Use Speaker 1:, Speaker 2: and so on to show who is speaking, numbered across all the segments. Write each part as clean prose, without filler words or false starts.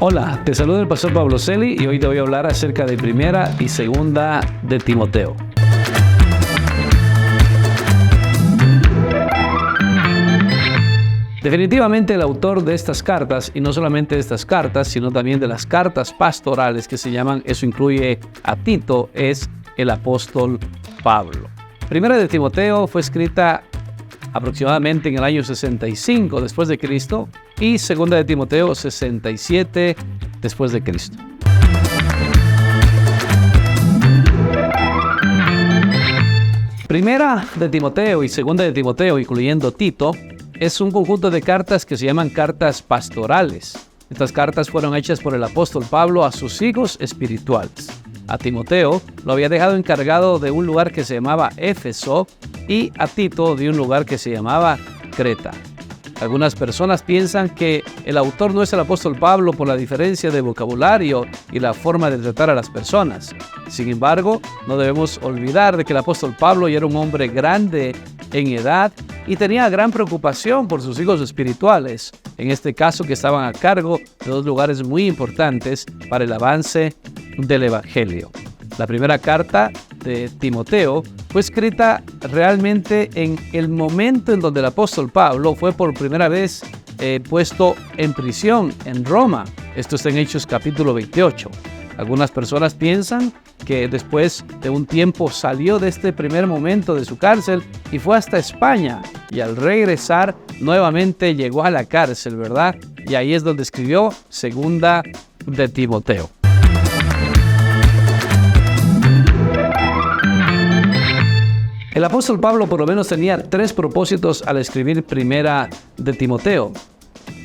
Speaker 1: Hola, te saluda el pastor Pablo Celi y hoy te voy a hablar acerca de primera y segunda de Timoteo. Definitivamente el autor de estas cartas, y no solamente de estas cartas, sino también de las cartas pastorales que se llaman, eso incluye a Tito, es el apóstol Pablo. Primera de Timoteo fue escrita aproximadamente en el año 65 después de Cristo y segunda de Timoteo 67 después de Cristo. Primera de Timoteo y segunda de Timoteo, incluyendo Tito, es un conjunto de cartas que se llaman cartas pastorales. Estas cartas fueron hechas por el apóstol Pablo a sus hijos espirituales. A Timoteo lo había dejado encargado de un lugar que se llamaba Éfeso y a Tito de un lugar que se llamaba Creta. Algunas personas piensan que el autor no es el apóstol Pablo por la diferencia de vocabulario y la forma de tratar a las personas. Sin embargo, no debemos olvidar de que el apóstol Pablo ya era un hombre grande en edad y tenía gran preocupación por sus hijos espirituales, en este caso que estaban a cargo de dos lugares muy importantes para el avance del Evangelio. La primera carta de Timoteo fue escrita realmente en el momento en donde el apóstol Pablo fue por primera vez puesto en prisión en Roma. Esto está en Hechos capítulo 28. Algunas personas piensan que después de un tiempo salió de este primer momento de su cárcel y fue hasta España. Y al regresar nuevamente llegó a la cárcel, ¿verdad? Y ahí es donde escribió segunda de Timoteo. El apóstol Pablo por lo menos tenía tres propósitos al escribir primera de Timoteo.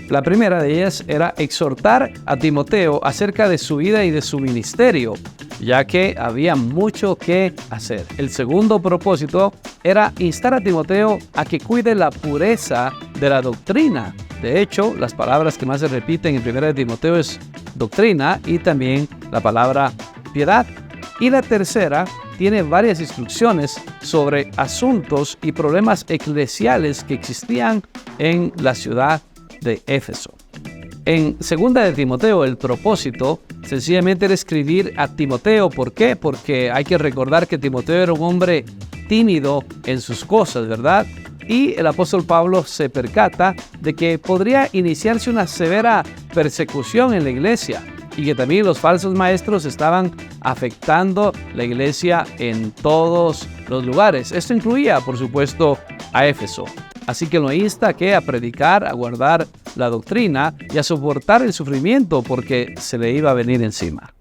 Speaker 1: La primera de ellas era exhortar a Timoteo acerca de su vida y de su ministerio, ya que había mucho que hacer. El segundo propósito era instar a Timoteo a que cuide la pureza de la doctrina. De hecho, las palabras que más se repiten en primera de Timoteo es doctrina y también la palabra piedad. Y la tercera tiene varias instrucciones sobre asuntos y problemas eclesiales que existían en la ciudad de Éfeso. En segunda de Timoteo, el propósito sencillamente era escribir a Timoteo. ¿Por qué? Porque hay que recordar que Timoteo era un hombre tímido en sus cosas, ¿verdad? Y el apóstol Pablo se percata de que podría iniciarse una severa persecución en la iglesia y que también los falsos maestros estaban afectando la iglesia en todos los lugares. Esto incluía, por supuesto, a Éfeso. Así que lo insta a predicar, a guardar la doctrina y a soportar el sufrimiento porque se le iba a venir encima.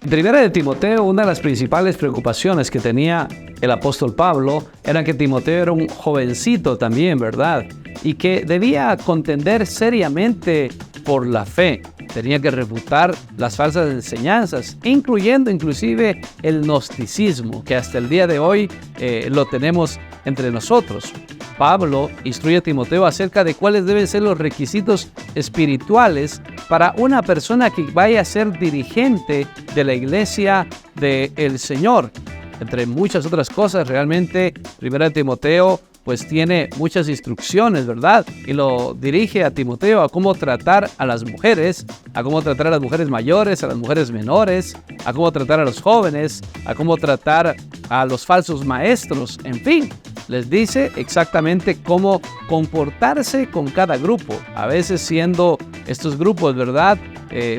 Speaker 1: En primera de Timoteo, una de las principales preocupaciones que tenía el apóstol Pablo era que Timoteo era un jovencito también, ¿verdad? Y que debía contender seriamente por la fe. Tenía que refutar las falsas enseñanzas, incluyendo inclusive el gnosticismo, que hasta el día de hoy lo tenemos entre nosotros. Pablo instruye a Timoteo acerca de cuáles deben ser los requisitos espirituales para una persona que vaya a ser dirigente de la iglesia del Señor. Entre muchas otras cosas, realmente, primera de Timoteo pues tiene muchas instrucciones, ¿verdad? Y lo dirige a Timoteo a cómo tratar a las mujeres, a cómo tratar a las mujeres mayores, a las mujeres menores, a cómo tratar a los jóvenes, a cómo tratar a los falsos maestros, en fin. Les dice exactamente cómo comportarse con cada grupo, a veces siendo estos grupos, ¿verdad?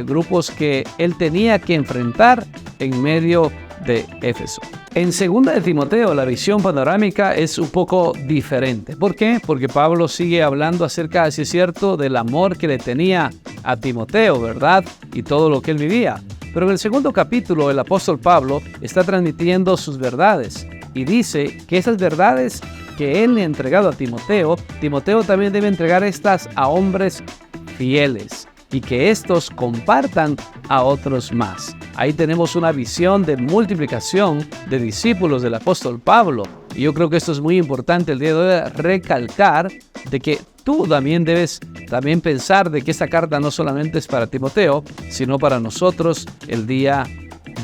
Speaker 1: Grupos que él tenía que enfrentar en medio de Éfeso. En segunda de Timoteo, la visión panorámica es un poco diferente. ¿Por qué? Porque Pablo sigue hablando acerca, si es cierto, del amor que le tenía a Timoteo, ¿verdad? Y todo lo que él vivía. Pero en el segundo capítulo, el apóstol Pablo está transmitiendo sus verdades y dice que esas verdades que él le ha entregado a Timoteo, Timoteo también debe entregar estas a hombres fieles y que estos compartan a otros más. Ahí tenemos una visión de multiplicación de discípulos del apóstol Pablo. Y yo creo que esto es muy importante el día de hoy, recalcar de que tú también debes pensar de que esta carta no solamente es para Timoteo, sino para nosotros el día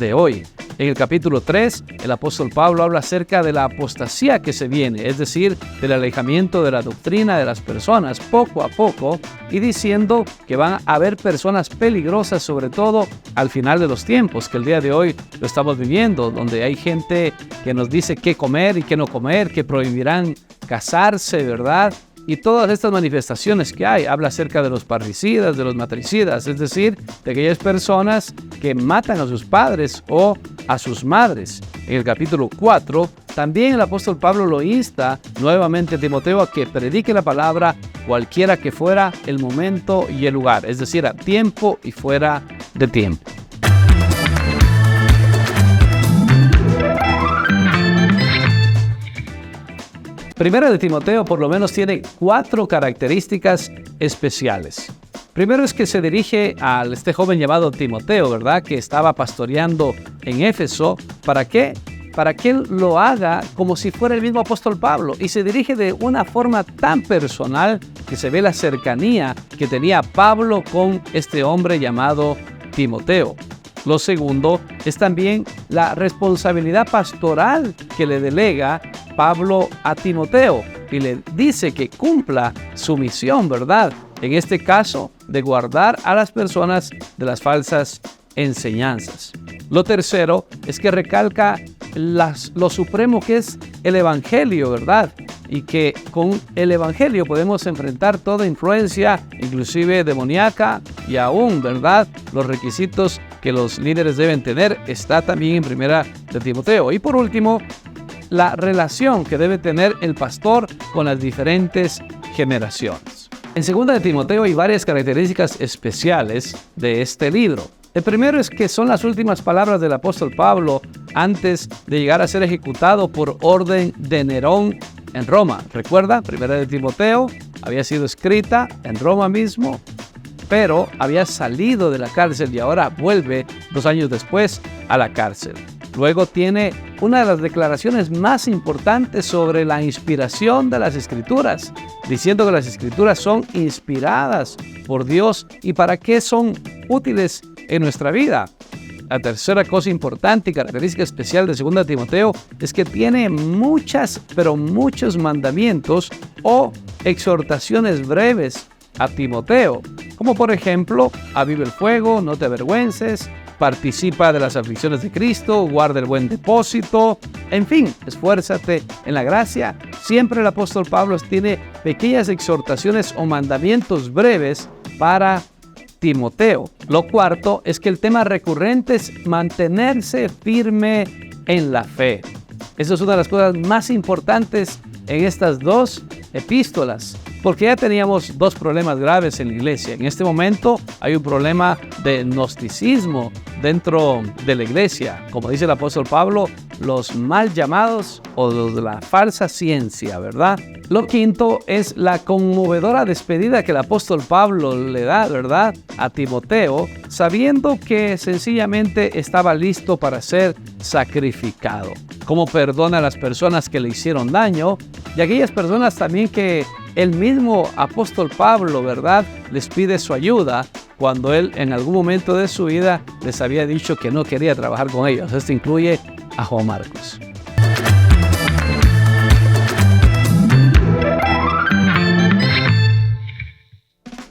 Speaker 1: de hoy. En el capítulo 3, el apóstol Pablo habla acerca de la apostasía que se viene, es decir, del alejamiento de la doctrina de las personas poco a poco, y diciendo que van a haber personas peligrosas, sobre todo al final de los tiempos, que el día de hoy lo estamos viviendo, donde hay gente que nos dice qué comer y qué no comer, que prohibirán casarse, ¿verdad? Y todas estas manifestaciones que hay, habla acerca de los parricidas, de los matricidas, es decir, de aquellas personas que matan a sus padres o a sus madres. En el capítulo 4, también el apóstol Pablo lo insta nuevamente a Timoteo a que predique la palabra cualquiera que fuera el momento y el lugar, es decir, a tiempo y fuera de tiempo. Primera de Timoteo por lo menos tiene 4 características especiales. Primero es que se dirige a este joven llamado Timoteo, ¿verdad? Que estaba pastoreando en Éfeso. ¿Para qué? Para que él lo haga como si fuera el mismo apóstol Pablo. Y se dirige de una forma tan personal que se ve la cercanía que tenía Pablo con este hombre llamado Timoteo. Lo segundo es también la responsabilidad pastoral que le delega Pablo a Timoteo y le dice que cumpla su misión, ¿verdad? En este caso, de guardar a las personas de las falsas enseñanzas. Lo tercero es que recalca lo supremo que es el Evangelio, ¿verdad? Y que con el Evangelio podemos enfrentar toda influencia, inclusive demoníaca, y aún, ¿verdad? Los requisitos que los líderes deben tener está también en Primera de Timoteo. Y por último, la relación que debe tener el pastor con las diferentes generaciones. En Segunda de Timoteo hay varias características especiales de este libro. El primero es que son las últimas palabras del apóstol Pablo antes de llegar a ser ejecutado por orden de Nerón en Roma. Recuerda, Primera de Timoteo había sido escrita en Roma mismo, pero había salido de la cárcel y ahora vuelve 2 años después a la cárcel. Luego tiene una de las declaraciones más importantes sobre la inspiración de las Escrituras, diciendo que las Escrituras son inspiradas por Dios y para qué son útiles en nuestra vida. La tercera cosa importante y característica especial de 2 Timoteo es que tiene muchos mandamientos o exhortaciones breves a Timoteo, como por ejemplo, aviva el fuego, no te avergüences, participa de las aflicciones de Cristo, guarda el buen depósito, en fin, esfuérzate en la gracia. Siempre el apóstol Pablo tiene pequeñas exhortaciones o mandamientos breves para Timoteo. Lo cuarto es que el tema recurrente es mantenerse firme en la fe. Eso es una de las cosas más importantes en estas 2 epístolas, porque ya teníamos 2 problemas graves en la iglesia. En este momento hay un problema de gnosticismo dentro de la iglesia, como dice el apóstol Pablo, los mal llamados o los de la falsa ciencia, ¿verdad? Lo quinto es la conmovedora despedida que el apóstol Pablo le da, ¿verdad?, a Timoteo, sabiendo que sencillamente estaba listo para ser sacrificado. Cómo perdona a las personas que le hicieron daño y aquellas personas también que el mismo apóstol Pablo, ¿verdad?, les pide su ayuda cuando él en algún momento de su vida les había dicho que no quería trabajar con ellos. Esto incluye a Juan Marcos.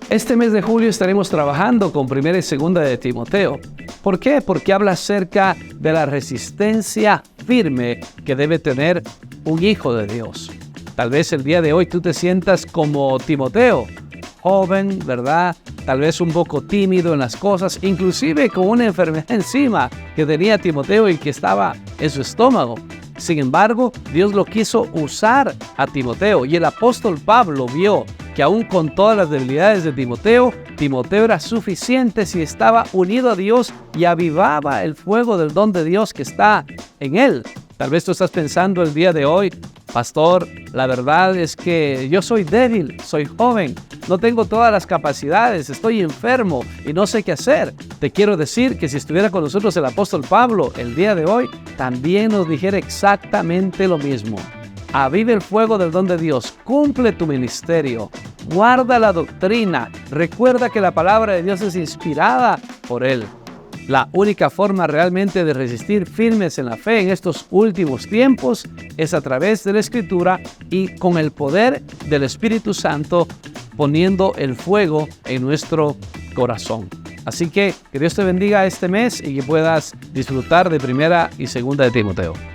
Speaker 1: Este mes de julio estaremos trabajando con 1 y 2 de Timoteo. ¿Por qué? Porque habla acerca de la resistencia firme que debe tener un hijo de Dios. Tal vez el día de hoy tú te sientas como Timoteo, joven, ¿verdad? Tal vez un poco tímido en las cosas, inclusive con una enfermedad encima que tenía Timoteo y que estaba en su estómago. Sin embargo, Dios lo quiso usar a Timoteo y el apóstol Pablo vio que aún con todas las debilidades de Timoteo, Timoteo era suficiente si estaba unido a Dios y avivaba el fuego del don de Dios que está en él. Tal vez tú estás pensando el día de hoy, pastor, la verdad es que yo soy débil, soy joven, no tengo todas las capacidades, estoy enfermo y no sé qué hacer. Te quiero decir que si estuviera con nosotros el apóstol Pablo el día de hoy, también nos dijera exactamente lo mismo. Aviva el fuego del don de Dios, cumple tu ministerio, guarda la doctrina, recuerda que la palabra de Dios es inspirada por Él. La única forma realmente de resistir firmes en la fe en estos últimos tiempos es a través de la Escritura y con el poder del Espíritu Santo poniendo el fuego en nuestro corazón. Así que Dios te bendiga este mes y que puedas disfrutar de 1 y 2 de Timoteo.